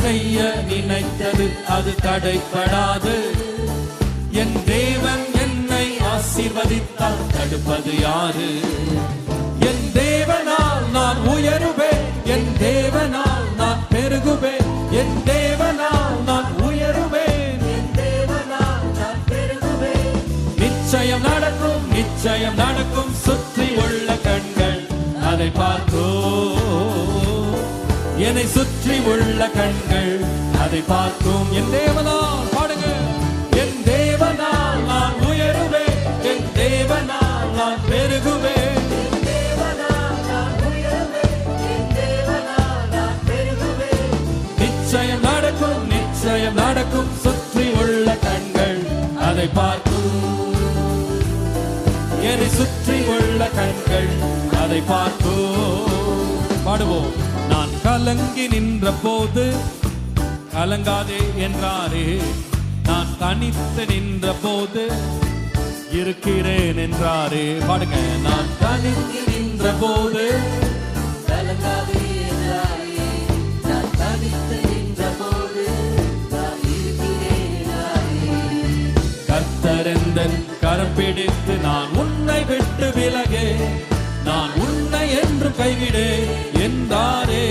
செய்ய நினைத்தது அது தடைப்படாது. என் தேவன் என்னை ஆசீர்வதித்தால் தடுப்பது யாரு? என் தேவனால் நான் உயருவேன், என் தேவனால் நான் பெருகுவேன், என் தேவனால் நான் உயருவேன், என் தேவனால் நான் பெருகுவேன். நிச்சயம் நடக்கும், நிச்சயம் நடக்கும். சுற்றி உள்ள கண்கள் அதை பார்க்கும், என்னை சுற்றி உள்ள கண்கள் அதை பார்க்கும். என் தேவனால் பாடுங்க. என் தேவனால் நான் உயருவேன், என் தேவனால் நான் பெருகுவேன், என் தேவனால் நான் உயருவேன், என் தேவனால் நான் பெருகுவேன். நிச்சயம் நடக்கும், நிச்சயம் நடக்கும். சுற்றி உள்ள கண்கள் அதை பார்க்கும், என்னை சுற்றி உள்ள கண்கள் அதை பார்க்கும். பாடுவோம். நான் கலங்கி நின்ற போது கலங்காதே என்றாரே, நான் தனித்து நின்ற போது இருக்கிறேன் என்றாரே. பாடுங்க. நான் தனித்து நின்ற போது கலங்காதே என்றாரே, நான் தனித்து நின்ற போது நான் இருக்கிறேன் என்றாரே. கர்த்தர் எந்தன் கரம் பிடித்து நான் உன்னை விட்டு விலகே, நான் உன்னை என்று கைவிடே என்றாரே.